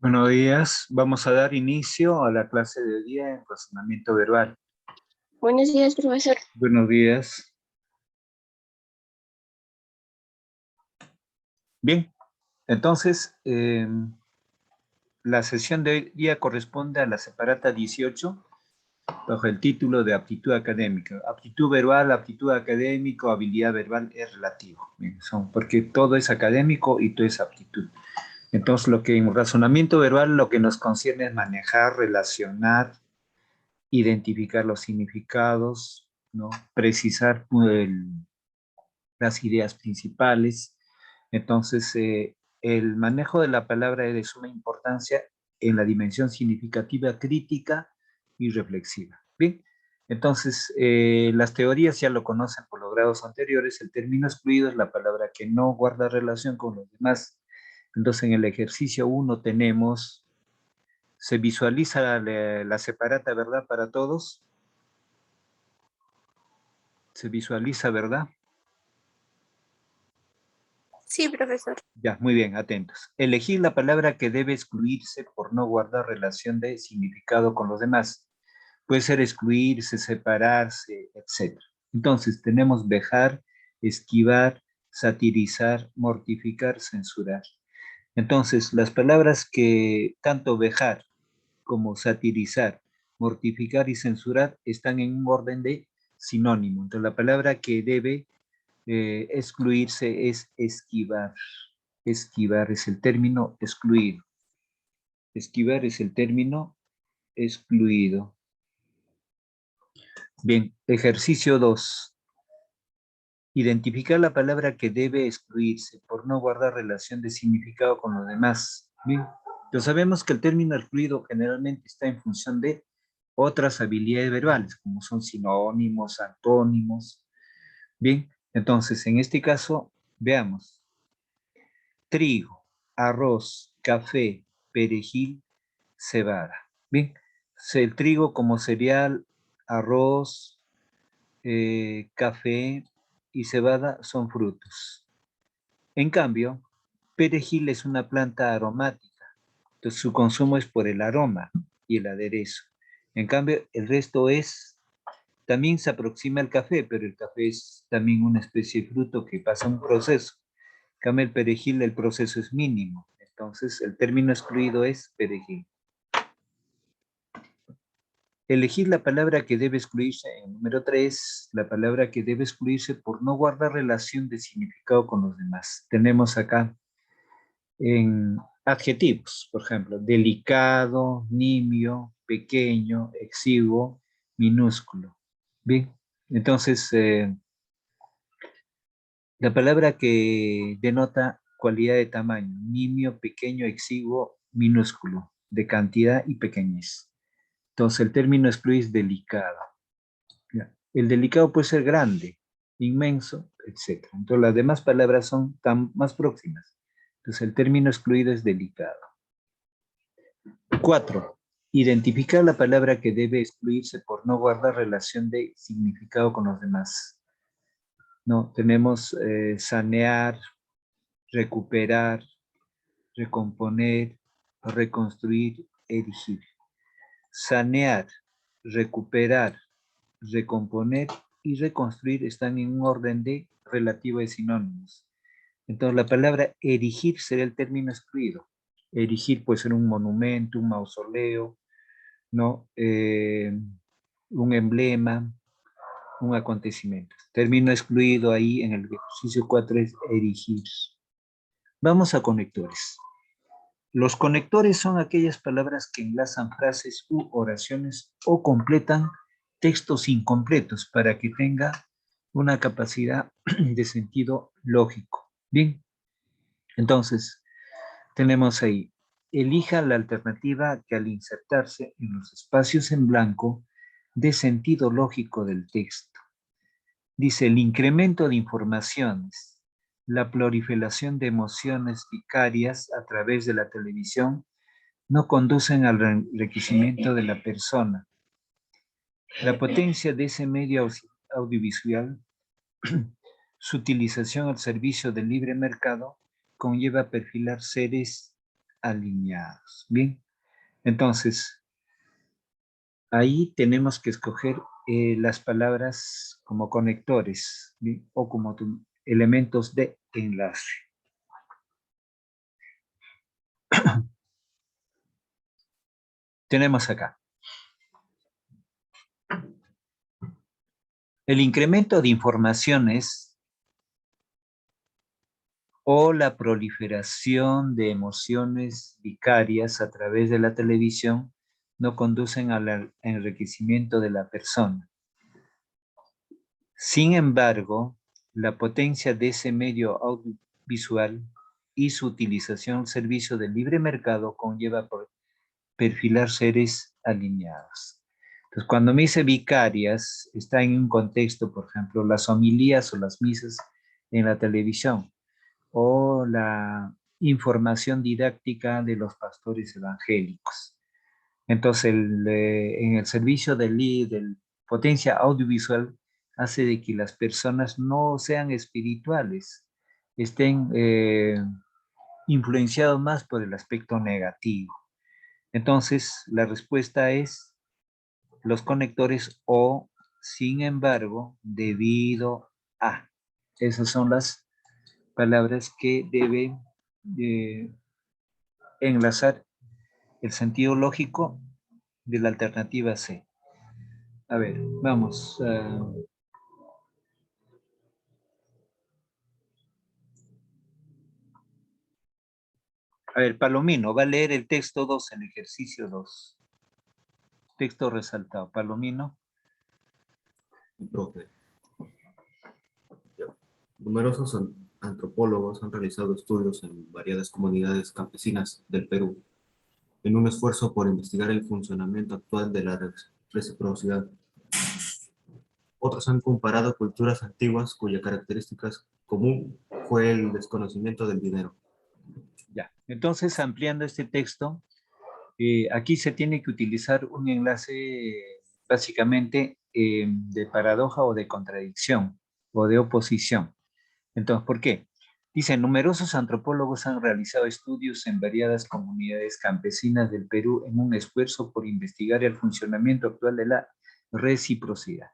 Buenos días, vamos a dar inicio a la clase de hoy día en razonamiento verbal. Buenos días, profesor. Buenos días. Bien, entonces la sesión de hoy día corresponde a la separata 18 bajo el título de aptitud académica. Aptitud verbal, aptitud académica, habilidad verbal es relativo. Bien, porque todo es académico y todo es aptitud. Entonces, lo que en razonamiento verbal lo que nos concierne es manejar, relacionar, identificar los significados, ¿no? Precisar las ideas principales. Entonces, el manejo de la palabra es de suma importancia en la dimensión significativa, crítica y reflexiva. Bien, entonces, las teorías ya lo conocen por los grados anteriores. El término excluido es la palabra que no guarda relación con los demás. Entonces, en el ejercicio 1 tenemos, se visualiza la separata, ¿verdad? Para todos. Se visualiza, ¿verdad? Sí, profesor. Ya, muy bien, atentos. Elegir la palabra que debe excluirse por no guardar relación de significado con los demás. Puede ser excluirse, separarse, etc. Entonces, tenemos vejar, esquivar, satirizar, mortificar, censurar. Entonces, las palabras que tanto vejar como satirizar, mortificar y censurar están en un orden de sinónimo. Entonces, la palabra que debe excluirse es esquivar. Esquivar es el término excluido. Esquivar es el término excluido. Bien, ejercicio 2. Identificar la palabra que debe excluirse por no guardar relación de significado con los demás. Bien, entonces sabemos que el término excluido generalmente está en función de otras habilidades verbales, como son sinónimos, antónimos. Bien, entonces en este caso, veamos. Trigo, arroz, café, perejil, cebada. Bien, el trigo como cereal, arroz, café y cebada son frutos. En cambio, perejil es una planta aromática, entonces su consumo es por el aroma y el aderezo. En cambio, el resto también se aproxima al café, pero el café es también una especie de fruto que pasa un proceso. En cambio, el perejil, el proceso es mínimo. Entonces, el término excluido es perejil. Elegir la palabra que debe excluirse. En número 3, la palabra que debe excluirse por no guardar relación de significado con los demás. Tenemos acá en adjetivos, por ejemplo, delicado, nimio, pequeño, exiguo, minúsculo. Bien, entonces, la palabra que denota cualidad de tamaño, nimio, pequeño, exiguo, minúsculo, de cantidad y pequeñez. Entonces, el término excluye es delicado. El delicado puede ser grande, inmenso, etc. Entonces, las demás palabras son más próximas. Entonces, el término excluido es delicado. 4. Identificar la palabra que debe excluirse por no guardar relación de significado con los demás. No, tenemos sanear, recuperar, recomponer, reconstruir, erigir. Sanear, recuperar, recomponer y reconstruir están en un orden de relativo de sinónimos. Entonces la palabra erigir sería el término excluido. Erigir puede ser un monumento, un mausoleo, ¿no? Un emblema, un acontecimiento. Término excluido ahí en el ejercicio 4 es erigir. Vamos a conectores. Los conectores son aquellas palabras que enlazan frases u oraciones o completan textos incompletos para que tenga una capacidad de sentido lógico. Bien, entonces tenemos ahí, elija la alternativa que al insertarse en los espacios en blanco dé sentido lógico del texto. Dice, el incremento de informaciones, la proliferación de emociones vicarias a través de la televisión no conducen al enriquecimiento de la persona. La potencia de ese medio audiovisual, su utilización al servicio del libre mercado, conlleva perfilar seres alineados. Bien, entonces, ahí tenemos que escoger las palabras como conectores, ¿bien? O como elementos de enlace. Tenemos acá. El incremento de informaciones o la proliferación de emociones vicarias a través de la televisión no conducen al enriquecimiento de la persona. Sin embargo, la potencia de ese medio audiovisual y su utilización al servicio del libre mercado conlleva por perfilar seres alineados. Entonces, cuando me dice vicarias, está en un contexto, por ejemplo, las homilías o las misas en la televisión, o la información didáctica de los pastores evangélicos. Entonces, en el servicio del potencia audiovisual hace de que las personas no sean espirituales, estén influenciados más por el aspecto negativo. Entonces, la respuesta es los conectores o, sin embargo, debido a. Esas son las palabras que deben enlazar el sentido lógico de la alternativa C. A ver, vamos. A ver, Palomino, va a leer el texto 2 en ejercicio 2. Texto resaltado. Palomino. Profe. Numerosos antropólogos han realizado estudios en variadas comunidades campesinas del Perú, en un esfuerzo por investigar el funcionamiento actual de la reciprocidad. Otros han comparado culturas antiguas cuya característica común fue el desconocimiento del dinero. Ya, entonces ampliando este texto, aquí se tiene que utilizar un enlace básicamente de paradoja o de contradicción o de oposición. Entonces, ¿por qué? Dice, numerosos antropólogos han realizado estudios en variadas comunidades campesinas del Perú en un esfuerzo por investigar el funcionamiento actual de la reciprocidad.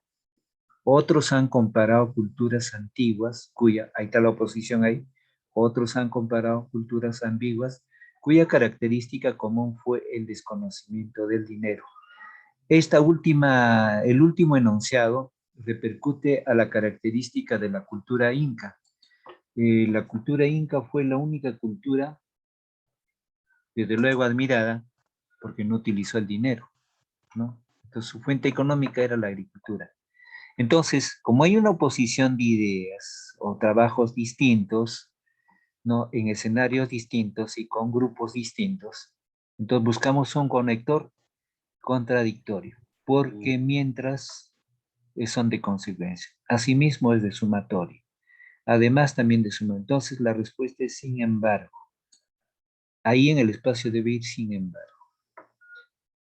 Otros han comparado culturas antiguas, ahí está la oposición ahí, otros han comparado culturas ambiguas, cuya característica común fue el desconocimiento del dinero. El último enunciado repercute a la característica de la cultura inca. La cultura inca fue la única cultura, desde luego admirada, porque no utilizó el dinero, ¿no? Entonces su fuente económica era la agricultura. Entonces, como hay una oposición de ideas o trabajos distintos, ¿no? En escenarios distintos y con grupos distintos, entonces buscamos un conector contradictorio, porque mientras son de consecuencia. Asimismo es de sumatorio. Además también de sumatorio. Entonces la respuesta es sin embargo. Ahí en el espacio debe ir sin embargo.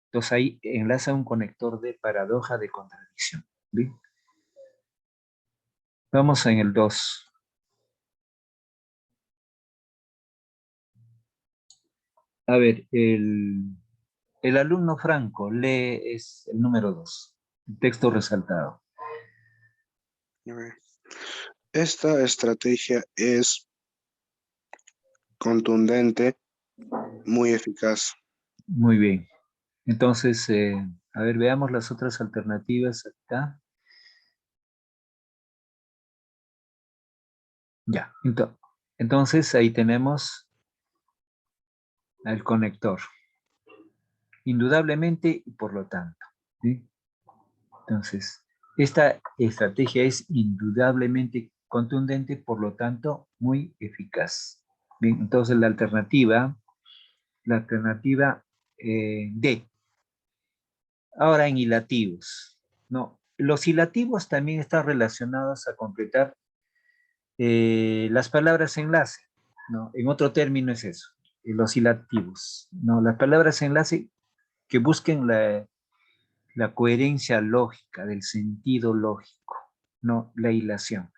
Entonces ahí enlaza un conector de paradoja de contradicción. ¿Bien? Vamos en el 2. A ver, el alumno Franco lee es el número 2. Texto resaltado. Esta estrategia es contundente, muy eficaz. Muy bien. Entonces, a ver, veamos las otras alternativas acá. Ya, entonces ahí tenemos el conector. Indudablemente y por lo tanto. ¿Sí? Entonces, esta estrategia es indudablemente contundente, por lo tanto, muy eficaz. Bien, entonces la alternativa D. Ahora en hilativos. No, los hilativos también están relacionados a completar las palabras enlace. ¿No? En otro término es eso, los hilativos. ¿No? Las palabras enlace que busquen la coherencia lógica, del sentido lógico, no la hilación.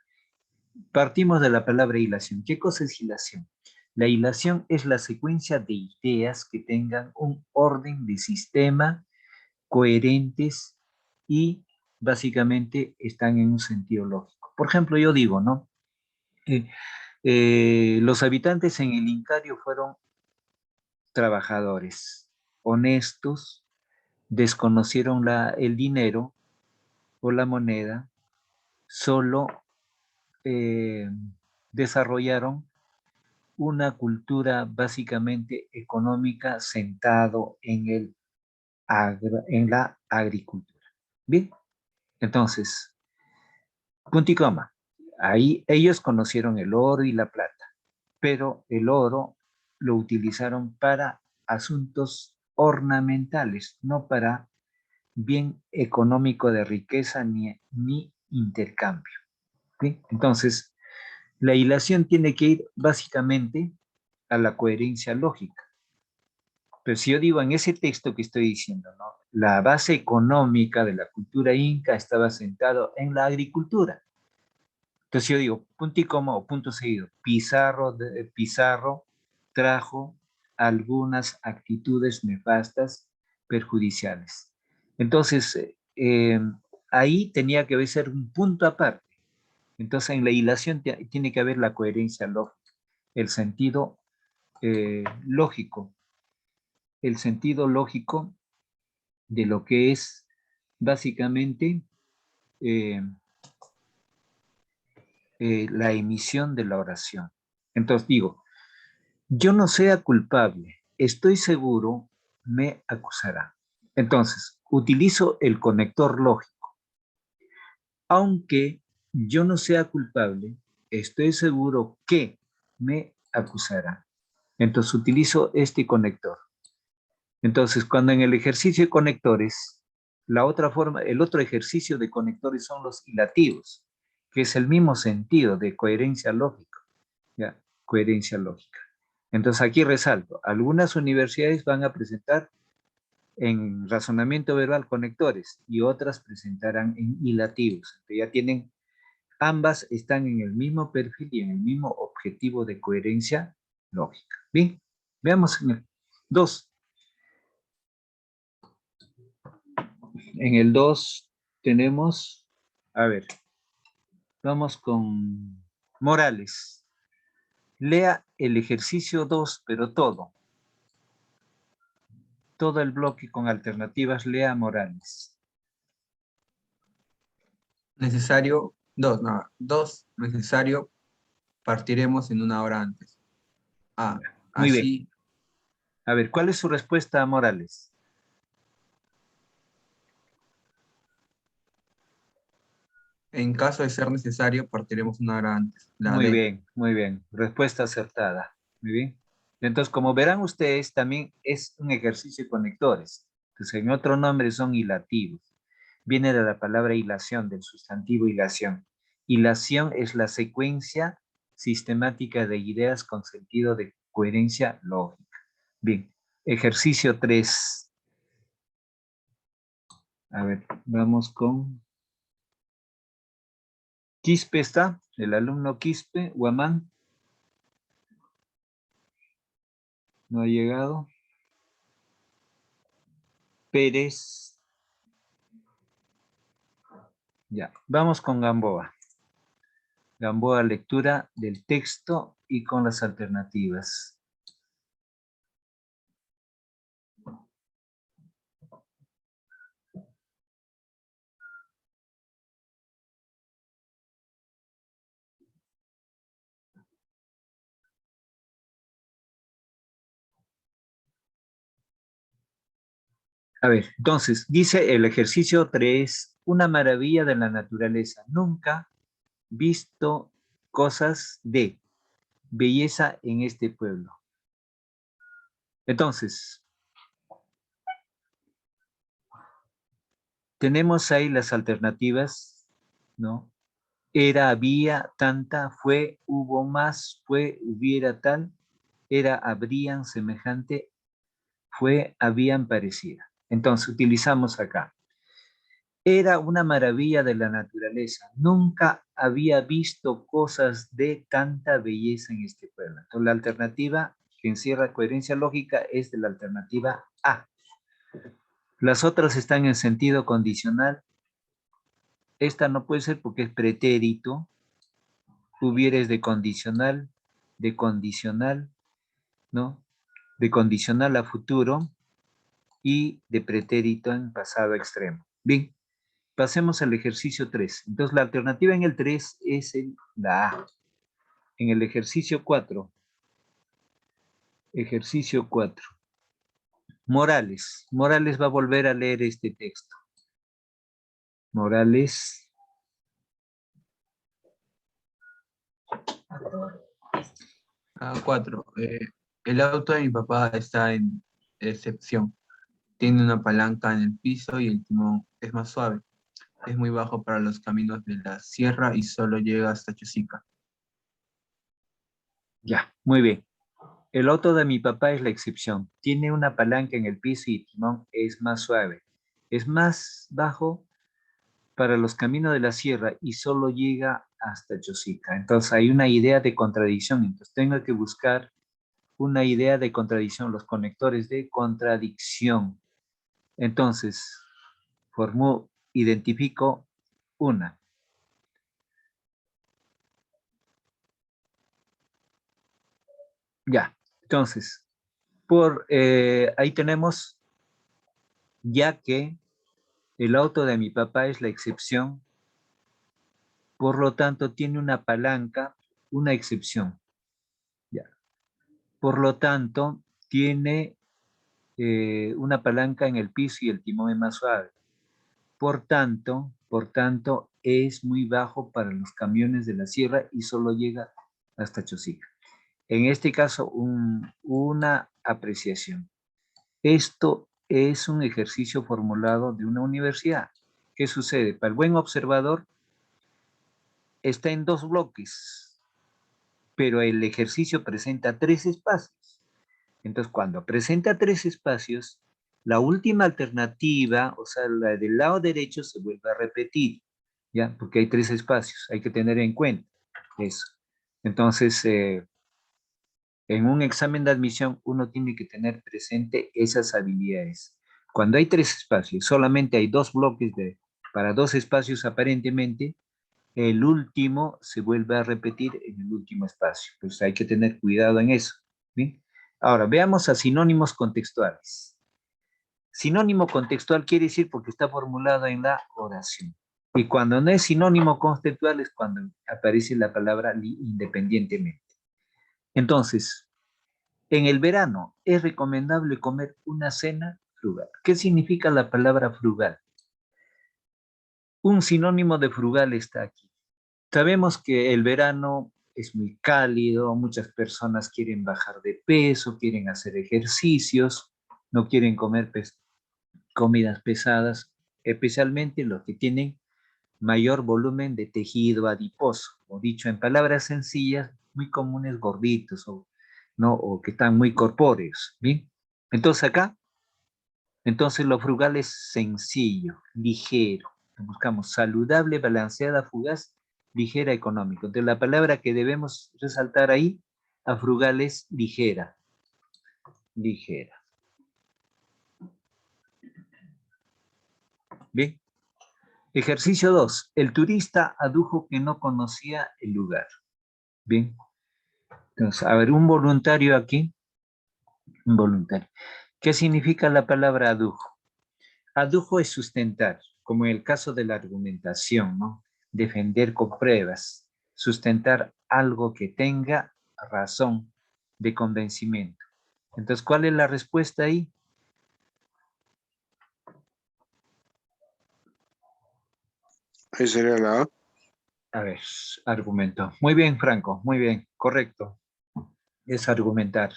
Partimos de la palabra hilación. ¿Qué cosa es hilación? La hilación es la secuencia de ideas que tengan un orden de sistema, coherentes y básicamente están en un sentido lógico. Por ejemplo, yo digo, ¿no? Los habitantes en el Incario fueron trabajadores, honestos, desconocieron el dinero o la moneda, solo desarrollaron una cultura básicamente económica sentado en la agricultura. Bien, entonces, punto y coma. Ahí ellos conocieron el oro y la plata, pero el oro lo utilizaron para asuntos ornamentales, no para bien económico de riqueza ni intercambio. ¿Sí? Entonces, la hilación tiene que ir básicamente a la coherencia lógica. Pero si yo digo en ese texto que estoy diciendo, ¿no? La base económica de la cultura inca estaba sentado en la agricultura. Entonces yo digo, punto y coma o punto seguido, Pizarro trajo algunas actitudes nefastas, perjudiciales. Entonces, ahí tenía que ser un punto aparte. Entonces, en la hilación tiene que haber la coherencia lógica, el sentido lógico, el sentido lógico de lo que es básicamente eh, la emisión de la oración. Entonces digo, yo no sea culpable, estoy seguro, me acusará. Entonces, utilizo el conector lógico. Aunque yo no sea culpable, estoy seguro que me acusará. Entonces, utilizo este conector. Entonces, cuando en el ejercicio de conectores, la otra forma, el otro ejercicio de conectores son los hilativos, que es el mismo sentido de coherencia lógica. ¿Ya? Coherencia lógica. Entonces, aquí resalto, algunas universidades van a presentar en razonamiento verbal conectores y otras presentarán en hilativos. Entonces, ya tienen, ambas están en el mismo perfil y en el mismo objetivo de coherencia lógica. Bien, veamos en el 2. En el 2 tenemos, a ver, vamos con Morales. Lea el ejercicio 2, pero todo el bloque con alternativas, lea Morales. Necesario, necesario, partiremos en 1 hora antes. Muy bien. Así, A ver, ¿cuál es su respuesta a Morales? en caso de ser necesario, partiremos 1 hora antes. La Muy D. bien, muy bien. Respuesta acertada. Muy bien. Entonces, como verán ustedes, también es un ejercicio de conectores. Entonces, en otro nombre son hilativos. Viene de la palabra hilación, del sustantivo hilación. Hilación es la secuencia sistemática de ideas con sentido de coherencia lógica. Bien, ejercicio 3. A ver, vamos con Quispe está, el alumno Quispe, Guamán. No ha llegado. Pérez. Ya, vamos con Gamboa. Gamboa, lectura del texto y con las alternativas. A ver, entonces, dice el ejercicio 3, una maravilla de la naturaleza. Nunca visto cosas de belleza en este pueblo. Entonces, tenemos ahí las alternativas, ¿no? Era, había, tanta, fue, hubo más, fue, hubiera tal, era, habrían, semejante, fue, habían, parecida. Entonces, utilizamos acá. Era una maravilla de la naturaleza. Nunca había visto cosas de tanta belleza en este pueblo. Entonces, la alternativa que encierra coherencia lógica es de la alternativa A. Las otras están en sentido condicional. Esta no puede ser porque es pretérito. Hubieres de condicional, ¿no? De condicional a futuro y de pretérito en pasado extremo. Bien, pasemos al ejercicio 3. Entonces, la alternativa en el 3 es la A. En el ejercicio 4. Ejercicio 4. Morales. Morales va a volver a leer este texto. Morales. A4. El auto de mi papá está en excepción. Tiene una palanca en el piso y el timón es más suave. Es muy bajo para los caminos de la sierra y solo llega hasta Chosica. Ya, muy bien. El auto de mi papá es la excepción. Tiene una palanca en el piso y el timón es más suave. Es más bajo para los caminos de la sierra y solo llega hasta Chosica. Entonces hay una idea de contradicción. Entonces tengo que buscar una idea de contradicción, los conectores de contradicción. Entonces, identifico una. Ya, entonces, ahí tenemos, ya que el auto de mi papá es la excepción, por lo tanto tiene una palanca, una excepción. Ya. Por lo tanto, tiene una palanca en el piso y el timón es más suave. Por tanto, es muy bajo para los camiones de la sierra y solo llega hasta Chosica. En este caso, una apreciación. Esto es un ejercicio formulado de una universidad. ¿Qué sucede? Para el buen observador, está en 2 bloques, pero el ejercicio presenta 3 espacios. Entonces, cuando presenta 3 espacios, la última alternativa, o sea, la del lado derecho se vuelve a repetir, ¿ya? Porque hay 3 espacios, hay que tener en cuenta eso. Entonces, en un examen de admisión, uno tiene que tener presente esas habilidades. Cuando hay 3 espacios, solamente hay 2 bloques para 2 espacios aparentemente, el último se vuelve a repetir en el último espacio. Pues hay que tener cuidado en eso. ¿Bien? Ahora, veamos a sinónimos contextuales. Sinónimo contextual quiere decir porque está formulado en la oración. Y cuando no es sinónimo contextual es cuando aparece la palabra independientemente. Entonces, en el verano es recomendable comer una cena frugal. ¿Qué significa la palabra frugal? Un sinónimo de frugal está aquí. Sabemos que el verano es muy cálido, muchas personas quieren bajar de peso, quieren hacer ejercicios, no quieren comer comidas pesadas, especialmente los que tienen mayor volumen de tejido adiposo, o dicho en palabras sencillas, muy comunes gorditos, ¿no? O que están muy corpóreos, ¿bien? Entonces acá, lo frugal es sencillo, ligero. Buscamos saludable, balanceada, fugaz, ligera, económico. Entonces la palabra que debemos resaltar ahí, a frugal es ligera, ligera. Bien. Ejercicio 2. El turista adujo que no conocía el lugar. Bien. Entonces, a ver, un voluntario aquí. Un voluntario. ¿Qué significa la palabra adujo? Adujo es sustentar, como en el caso de la argumentación, ¿no? Defender con pruebas, sustentar algo que tenga razón de convencimiento. Entonces, ¿cuál es la respuesta ahí? Ahí sería la A. A ver, argumento. Muy bien, Franco, muy bien, correcto. Es argumentar.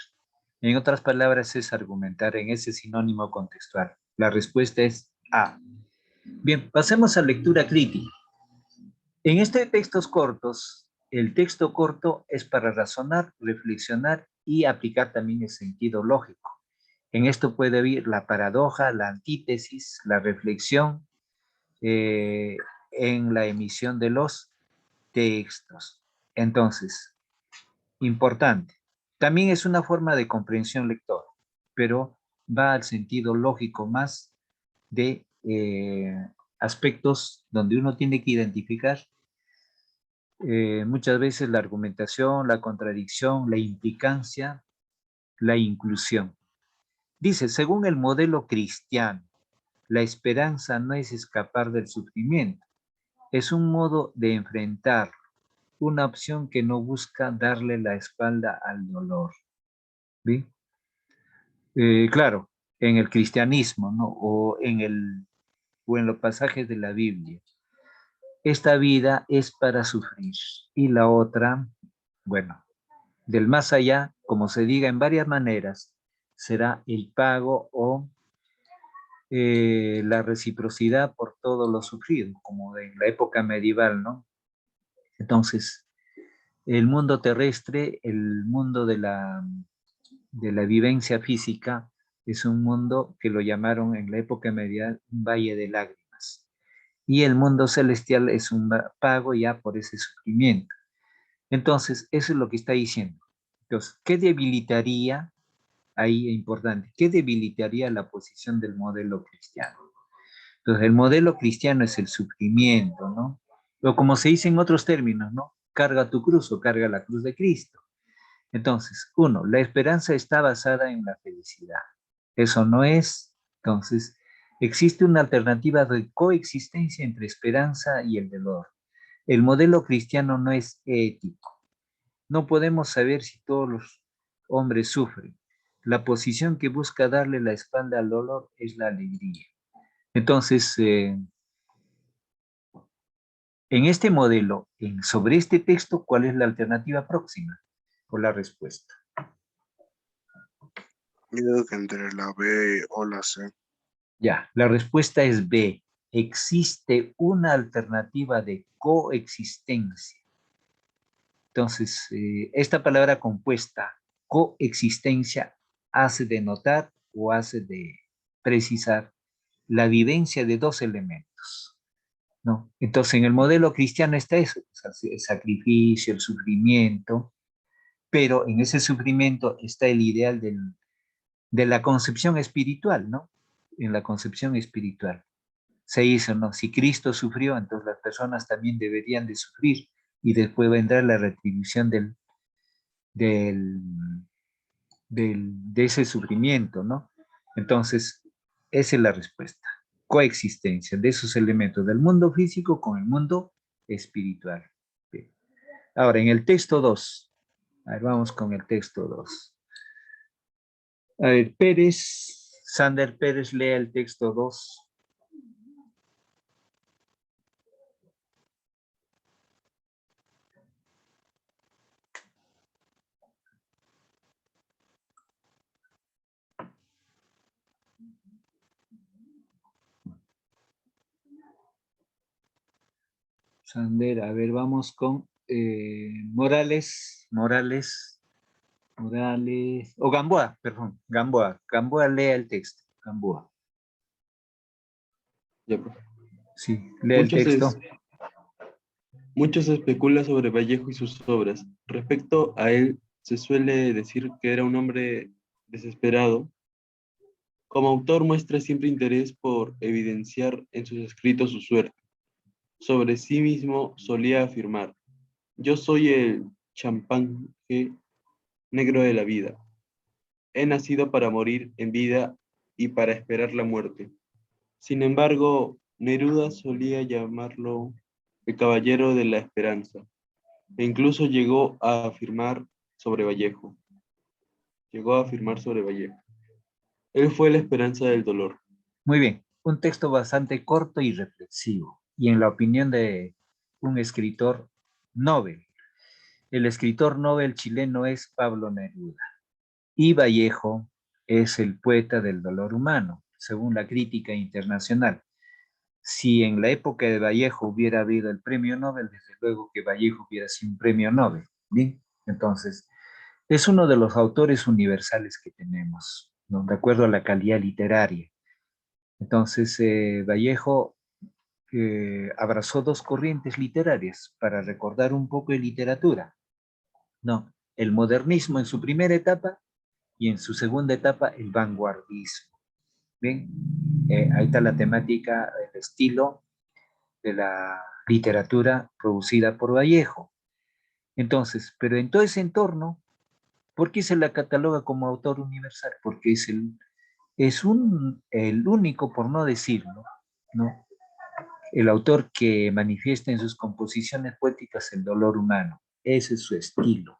En otras palabras, es argumentar en ese sinónimo contextual. La respuesta es A. Bien, pasemos a lectura crítica. En este textos cortos, el texto corto es para razonar, reflexionar y aplicar también el sentido lógico. En esto puede haber la paradoja, la antítesis, la reflexión, en la emisión de los textos. Entonces, importante. También es una forma de comprensión lectora, pero va al sentido lógico más de aspectos donde uno tiene que identificar muchas veces la argumentación, la contradicción, la implicancia, la inclusión. Dice, según el modelo cristiano, la esperanza no es escapar del sufrimiento, es un modo de enfrentar, una opción que no busca darle la espalda al dolor. ¿Sí? Claro, en el cristianismo, ¿no? O en los pasajes de la Biblia. Esta vida es para sufrir y la otra, bueno, del más allá, como se diga en varias maneras, será el pago o la reciprocidad por todo lo sufrido, como en la época medieval, ¿no? Entonces, el mundo terrestre, el mundo de la vivencia física, es un mundo que lo llamaron en la época medieval un valle de lágrimas. Y el mundo celestial es un pago ya por ese sufrimiento. Entonces, eso es lo que está diciendo. Entonces, ¿qué debilitaría? Ahí es importante. ¿Qué debilitaría la posición del modelo cristiano? Entonces, el modelo cristiano es el sufrimiento, ¿no? O como se dice en otros términos, ¿no? Carga tu cruz o carga la cruz de Cristo. Entonces, uno, la esperanza está basada en la felicidad. Eso no es. Entonces, existe una alternativa de coexistencia entre esperanza y el dolor. El modelo cristiano no es ético. No podemos saber si todos los hombres sufren. La posición que busca darle la espalda al dolor es la alegría. Entonces, en este modelo, sobre este texto, ¿cuál es la alternativa próxima? O la respuesta. Yo digo que entre la B o la C. Ya, la respuesta es B. Existe una alternativa de coexistencia. Entonces, esta palabra compuesta, coexistencia, hace de notar o hace de precisar la vivencia de dos elementos, ¿no? Entonces, en el modelo cristiano está eso, el sacrificio, el sufrimiento, pero en ese sufrimiento está el ideal de la concepción espiritual, ¿no? En la concepción espiritual. Se dice, ¿no? Si Cristo sufrió, entonces las personas también deberían de sufrir y después vendrá la retribución de ese sufrimiento, ¿no? Entonces, esa es la respuesta. Coexistencia de esos elementos del mundo físico con el mundo espiritual. Bien. Ahora, en el texto 2, a ver, vamos con el texto 2. A ver, Sander Pérez, lea el texto 2. Sander, a ver, vamos con Morales, o Gamboa, perdón, Gamboa lea el texto, Gamboa. Ya, profe. Sí, lea el Muchos, texto. es- muchos especula sobre Vallejo y sus obras. Respecto a él, se suele decir que era un hombre desesperado. Como autor muestra siempre interés por evidenciar en sus escritos su suerte. Sobre sí mismo solía afirmar: yo soy el champán negro de la vida. He nacido para morir en vida y para esperar la muerte. Sin embargo, Neruda solía llamarlo el caballero de la esperanza, e incluso llegó a afirmar sobre Vallejo. Él fue la esperanza del dolor. Muy bien, un texto bastante corto y reflexivo, y en la opinión de un escritor Nobel. El escritor Nobel chileno es Pablo Neruda, y Vallejo es el poeta del dolor humano, según la crítica internacional. Si en la época de Vallejo hubiera habido el premio Nobel, desde luego que Vallejo hubiera sido un premio Nobel. Bien, entonces, es uno de los autores universales que tenemos, ¿no? De acuerdo a la calidad literaria. Entonces, Vallejo abrazó dos corrientes literarias para recordar un poco de literatura. No, el modernismo en su primera etapa y en su segunda etapa el vanguardismo. ¿Bien? Ahí está la temática, el estilo de la literatura producida por Vallejo. Entonces, pero en todo ese entorno, ¿por qué se la cataloga como autor universal? Porque es el único, por no decirlo, ¿no? El autor que manifiesta en sus composiciones poéticas el dolor humano. Ese es su estilo.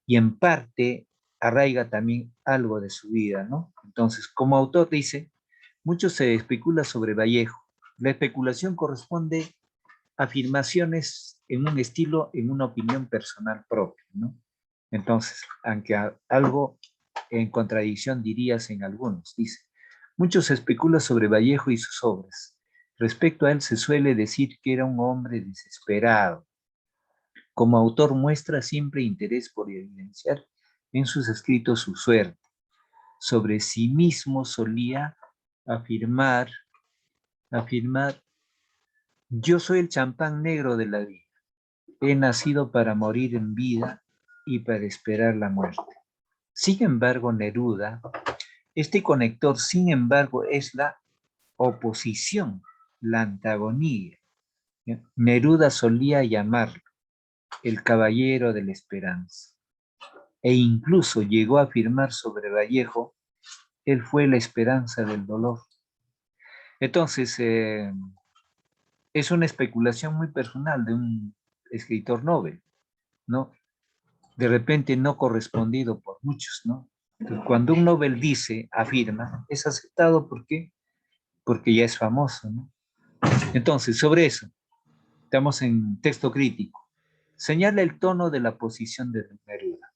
Y en parte arraiga también algo de su vida, ¿no? Entonces, como autor dice, mucho se especula sobre Vallejo. La especulación corresponde a afirmaciones en un estilo, en una opinión personal propia, ¿no? Entonces, aunque algo en contradicción dirías en algunos, dice, mucho se especula sobre Vallejo y sus obras. Respecto a él se suele decir que era un hombre desesperado. Como autor muestra siempre interés por evidenciar en sus escritos su suerte. Sobre sí mismo solía afirmar, yo soy el champán negro de la vida. He nacido para morir en vida y para esperar la muerte. Sin embargo, Neruda, este conector, sin embargo, es la oposición, la antagonía. Neruda solía llamarlo el caballero de la esperanza. E incluso llegó a afirmar sobre Vallejo, él fue la esperanza del dolor. Entonces, es una especulación muy personal de un escritor novel, ¿no? De repente no correspondido por muchos, ¿no? Entonces, cuando un novel dice, afirma, es aceptado, ¿por qué? Porque ya es famoso, ¿no? Entonces, sobre eso, estamos en texto crítico. Señala el tono de la posición de Neruda.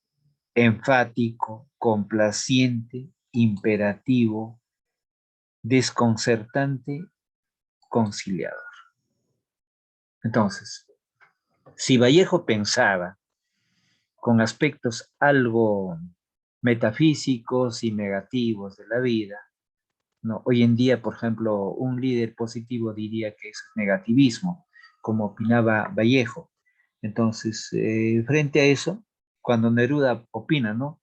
Enfático, complaciente, imperativo, desconcertante, conciliador. Entonces, si Vallejo pensaba con aspectos algo metafísicos y negativos de la vida, ¿no? Hoy en día, por ejemplo, un líder positivo diría que eso es negativismo, como opinaba Vallejo. Entonces, frente a eso, cuando Neruda opina, ¿no?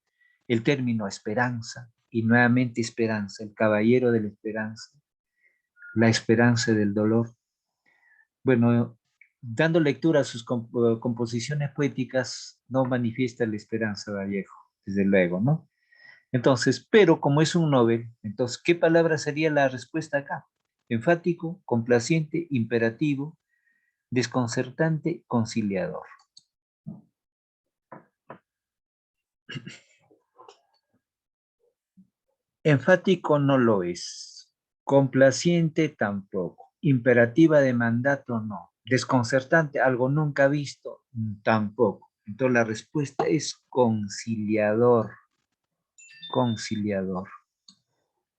El término esperanza, y nuevamente esperanza, el caballero de la esperanza del dolor. Bueno, dando lectura a sus composiciones poéticas, no manifiesta la esperanza Vallejo, desde luego, ¿no? Entonces, pero como es un novel, entonces, ¿qué palabra sería la respuesta acá? Enfático, complaciente, imperativo, desconcertante, conciliador. Enfático no lo es, complaciente tampoco, imperativa de mandato no, desconcertante, algo nunca visto tampoco. Entonces la respuesta es conciliador, conciliador.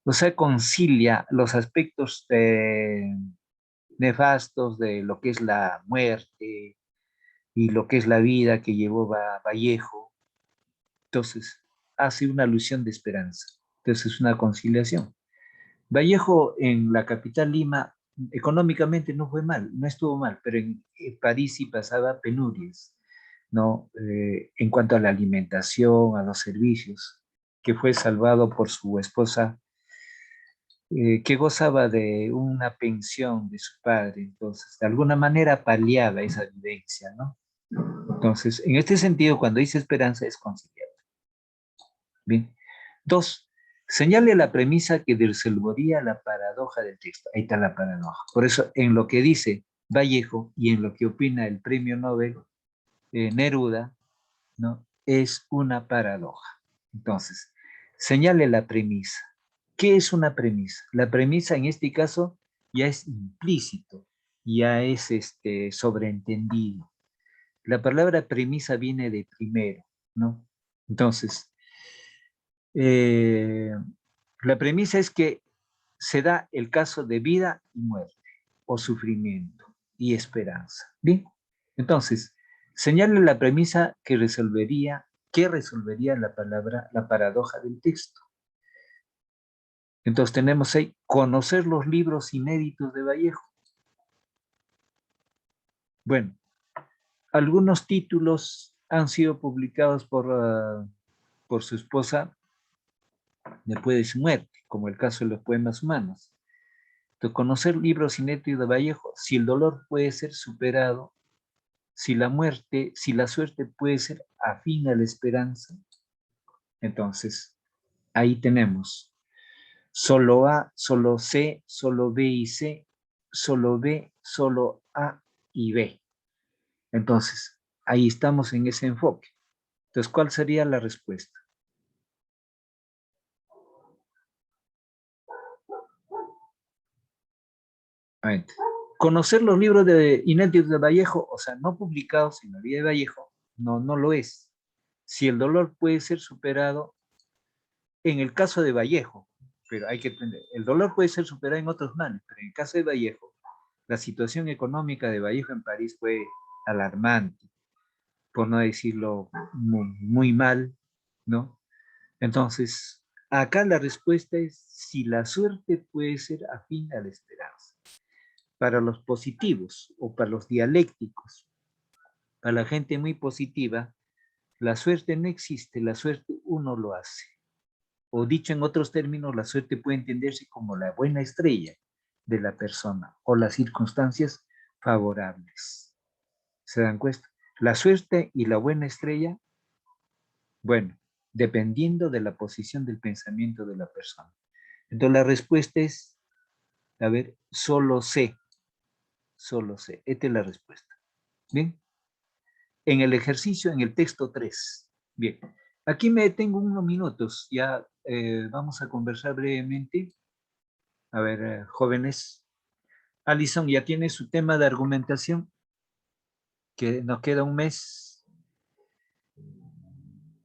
O sea, concilia los aspectos nefastos de lo que es la muerte y lo que es la vida que llevó Vallejo. Entonces, hace una alusión de esperanza. Entonces, es una conciliación. Vallejo en la capital Lima económicamente no fue mal, no estuvo mal, pero en París sí pasaba penurias, ¿no? En cuanto a la alimentación, a los servicios, que fue salvado por su esposa, que gozaba de una pensión de su padre, entonces de alguna manera paliaba esa vivencia, ¿no? Entonces, en este sentido, cuando dice esperanza es conciliar. Bien. Dos, señale la premisa que resolvería la paradoja del texto. Ahí está la paradoja. Por eso, en lo que dice Vallejo y en lo que opina el premio Nobel Neruda, ¿no? Es una paradoja. Entonces, señale la premisa. ¿Qué es una premisa? La premisa en este caso ya es implícito, ya es sobreentendido. La palabra premisa viene de primero, ¿no? Entonces, la premisa es que se da el caso de vida y muerte, o sufrimiento y esperanza. Bien, entonces, señale la premisa que resolvería la paradoja del texto. Entonces tenemos ahí, conocer los libros inéditos de Vallejo. Bueno, algunos títulos han sido publicados por su esposa después de su muerte, como el caso de los poemas humanos. Entonces, conocer libros inéditos de Vallejo, si el dolor puede ser superado, si la suerte puede ser afín a la esperanza, entonces ahí tenemos solo A, solo C, solo B y C, solo B, solo A y B. Entonces, ahí estamos en ese enfoque. Entonces, ¿cuál sería la respuesta? Conocer los libros inéditos de Vallejo, o sea, no publicados en la vida de Vallejo, no lo es. Si el dolor puede ser superado, en el caso de Vallejo, pero hay que entender, el dolor puede ser superado en otros males, pero en el caso de Vallejo, la situación económica de Vallejo en París fue alarmante, por no decirlo muy mal, ¿no? Entonces, acá la respuesta es si la suerte puede ser afín a la esperanza. Para los positivos o para los dialécticos, para la gente muy positiva, la suerte no existe, la suerte uno lo hace. O dicho en otros términos, la suerte puede entenderse como la buena estrella de la persona o las circunstancias favorables. ¿Se dan cuenta? La suerte y la buena estrella, bueno, dependiendo de la posición del pensamiento de la persona. Entonces la respuesta es, a ver, solo sé. Esta es la respuesta. ¿Bien? En el ejercicio, en el texto 3. Bien, aquí me detengo unos minutos, ya vamos a conversar brevemente. A ver, jóvenes, Alison ya tiene su tema de argumentación, que nos queda un mes.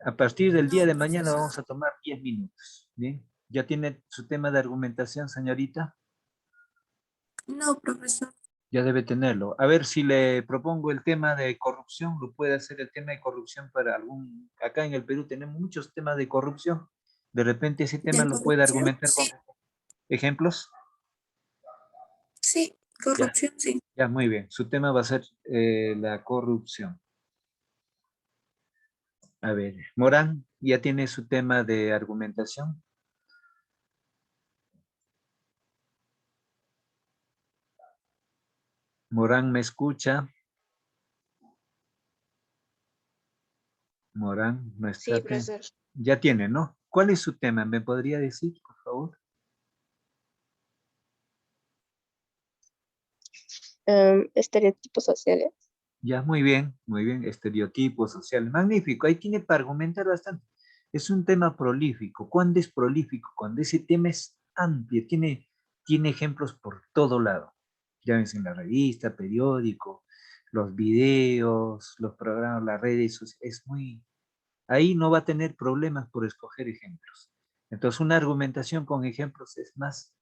A partir del día de mañana vamos a tomar 10 minutos. Bien, ¿ya tiene su tema de argumentación, señorita? No, profesor. Ya debe tenerlo. A ver si le propongo el tema de corrupción, lo puede hacer el tema de corrupción para algún... Acá en el Perú tenemos muchos temas de corrupción. De repente ese tema ¿De lo puede corrupción? argumentar con Sí, ejemplos. sí, Ya, corrupción, sí. ya, muy bien. Su tema va a ser la corrupción. A ver, Morán, ¿ya tiene su tema de argumentación? Morán, ¿me escucha? Morán, no Sí, está. profesor. Ya tiene, ¿no? ¿Cuál es su tema? ¿Me podría decir, por favor? Estereotipos sociales. Ya, muy bien, estereotipos sociales, magnífico, ahí tiene para argumentar bastante. Es un tema prolífico. ¿Cuándo es prolífico? Cuando ese tema es amplio, tiene ejemplos por todo lado. Ya ves en la revista, periódico, los videos, los programas, las redes sociales, ahí no va a tener problemas por escoger ejemplos. Entonces, una argumentación con ejemplos es más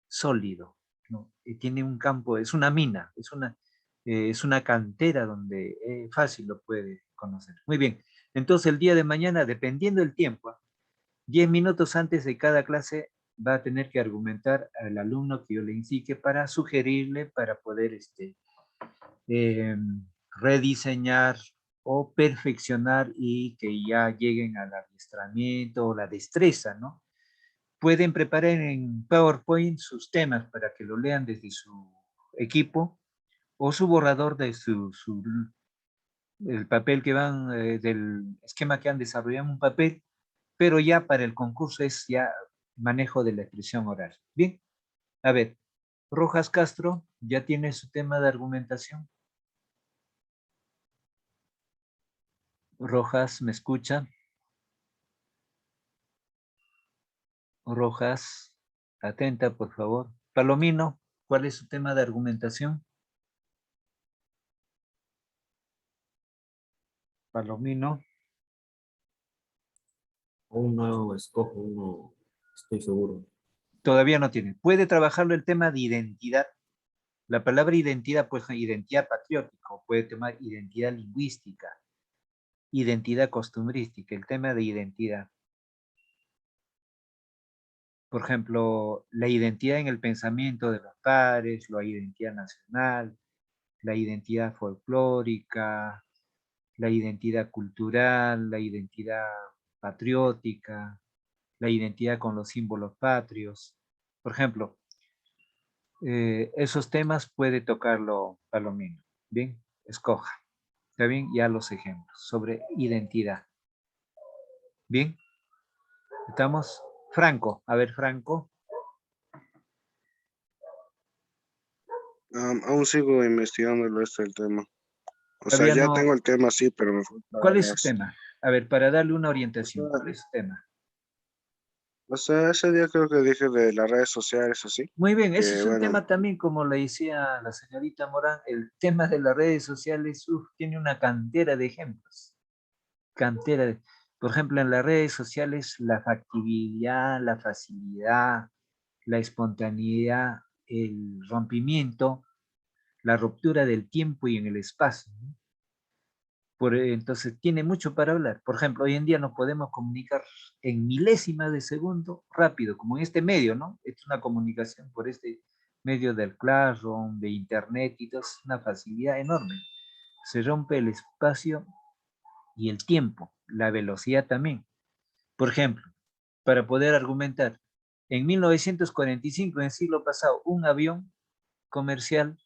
sólido, ¿no? Y tiene un campo, es una mina, es una cantera donde fácil lo puede conocer. Muy bien, entonces el día de mañana, dependiendo del tiempo, 10 minutos antes de cada clase va a tener que argumentar al alumno que yo le indique para sugerirle, para poder eh, rediseñar o perfeccionar y que ya lleguen al adiestramiento o la destreza, ¿no? Pueden preparar en PowerPoint sus temas para que lo lean desde su equipo o su borrador de el papel que van, del esquema que han desarrollado en un papel, pero ya para el concurso es ya manejo de la expresión oral. Bien, a ver, Rojas Castro ya tiene su tema de argumentación. Rojas, ¿me escucha? Rojas, atenta, por favor. Palomino, ¿cuál es su tema de argumentación? Palomino, Aún no escojo uno, estoy seguro. todavía no tiene. ¿Puede trabajarlo el tema de identidad? La palabra identidad, pues identidad patriótica, o puede tomar identidad lingüística, identidad costumbrística, el tema de identidad. Por ejemplo, la identidad en el pensamiento de los padres, la identidad nacional, la identidad folclórica, la identidad cultural, la identidad patriótica, la identidad con los símbolos patrios. Por ejemplo, esos temas puede tocarlo Palomino. Bien, escoja. ¿Está bien? Ya los ejemplos sobre identidad. Bien, estamos. Franco, a ver, Franco. Aún sigo investigando el tema. O sea, Todavía ya no. tengo el tema, sí, pero me falta ¿Cuál es su más. tema? A ver, para darle una orientación, ¿cuál es su tema? O sea, ese día creo que dije de las redes sociales, así. Muy bien, ese Que es un bueno, tema también, como le decía la señorita Morán, el tema de las redes sociales tiene una cantera de ejemplos. Por ejemplo, en las redes sociales, la factibilidad, la facilidad, la espontaneidad, el rompimiento, la ruptura del tiempo y en el espacio, ¿no? Entonces, tiene mucho para hablar. Por ejemplo, hoy en día nos podemos comunicar en milésimas de segundo rápido, como en este medio, ¿no? Es una comunicación por este medio del Classroom, de Internet y todo, es una facilidad enorme. Se rompe el espacio y el tiempo, la velocidad también. Por ejemplo, para poder argumentar, en 1945, en el siglo pasado, un avión comercial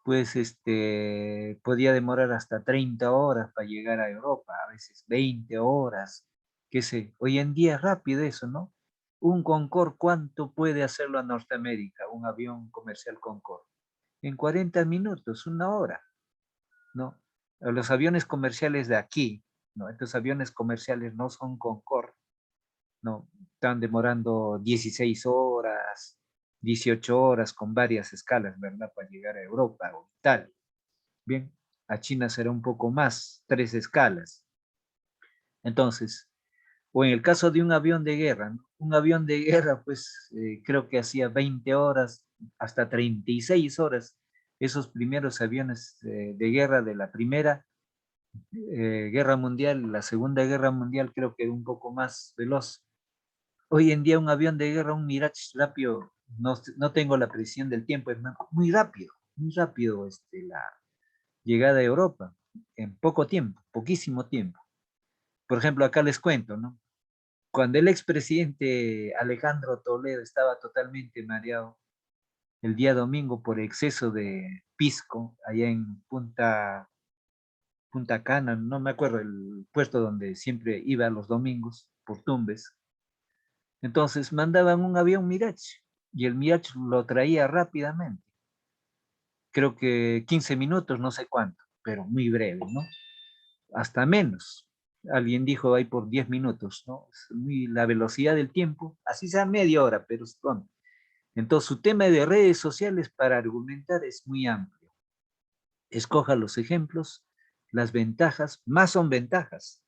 pues podía demorar hasta 30 horas para llegar a Europa, a veces 20 horas, qué sé. Hoy en día es rápido eso, ¿no? Un Concorde, ¿cuánto puede hacerlo a Norteamérica? Un avión comercial Concorde. En 40 minutos, una hora, ¿no? Los aviones comerciales de aquí, ¿no? Estos aviones comerciales no son Concorde, ¿no? Están demorando 16 horas, 18 horas con varias escalas, ¿verdad? Para llegar a Europa o Italia. Bien, a China será un poco más, 3 escalas. Entonces, o en el caso de un avión de guerra, ¿no? Un avión de guerra, pues creo que hacía 20 horas, hasta 36 horas, esos primeros aviones de guerra de la primera guerra mundial, la segunda guerra mundial creo que un poco más veloz. Hoy en día un avión de guerra, un Mirage rápido, no tengo la precisión del tiempo, es muy rápido la llegada a Europa, en poco tiempo, poquísimo tiempo. Por ejemplo, acá les cuento, ¿no? Cuando el expresidente Alejandro Toledo estaba totalmente mareado el día domingo por exceso de pisco, allá en Punta Cana, no me acuerdo el puesto donde siempre iba los domingos, por Tumbes. Entonces mandaban un avión Mirage y el Mirage lo traía rápidamente. Creo que 15 minutos, no sé cuánto, pero muy breve, ¿no? Hasta menos. Alguien dijo ahí por 10 minutos, ¿no? La velocidad del tiempo, así sea media hora, pero es pronto. Entonces, su tema de redes sociales para argumentar es muy amplio. Escoja los ejemplos, las ventajas, más son ventajas,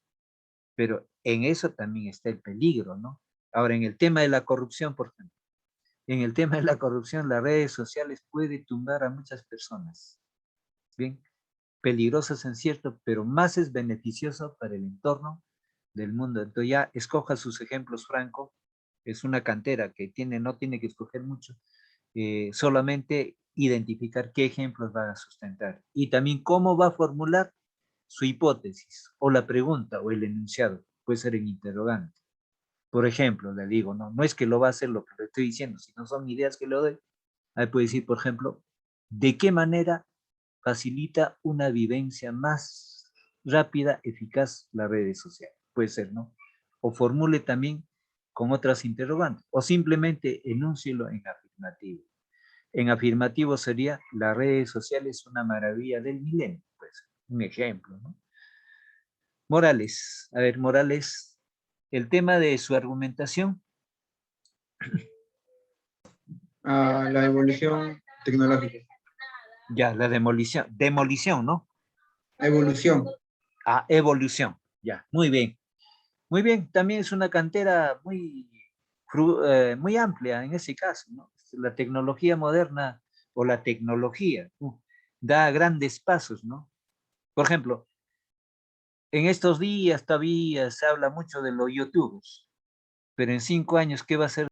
pero en eso también está el peligro, ¿no? Ahora, en el tema de la corrupción, por ejemplo, en el tema de la corrupción, las redes sociales puede tumbar a muchas personas. Bien, peligrosas en cierto, pero más es beneficioso para el entorno del mundo. Entonces ya escoja sus ejemplos, Franco. Es una cantera que no tiene que escoger mucho, solamente identificar qué ejemplos va a sustentar y también cómo va a formular su hipótesis o la pregunta o el enunciado. Puede ser en interrogante. Por ejemplo, le digo, no es que lo va a hacer lo que le estoy diciendo, sino son ideas que le doy. Ahí puede decir, por ejemplo, ¿de qué manera facilita una vivencia más rápida, eficaz las redes sociales? Puede ser, ¿no? O formule también con otras interrogantes, o simplemente enúncielo en afirmativo. En afirmativo sería, las redes sociales es una maravilla del milenio, pues, un ejemplo, ¿no? Morales, a ver, Morales, el tema de su argumentación. La evolución tecnológica. Ya, la demolición, ¿no? Evolución. Evolución, ya, muy bien. Muy bien, también es una cantera muy amplia en ese caso, ¿no? La tecnología moderna o la tecnología da grandes pasos, ¿no? Por ejemplo, en estos días todavía se habla mucho de los youtubers, pero en 5 años, ¿qué va a ser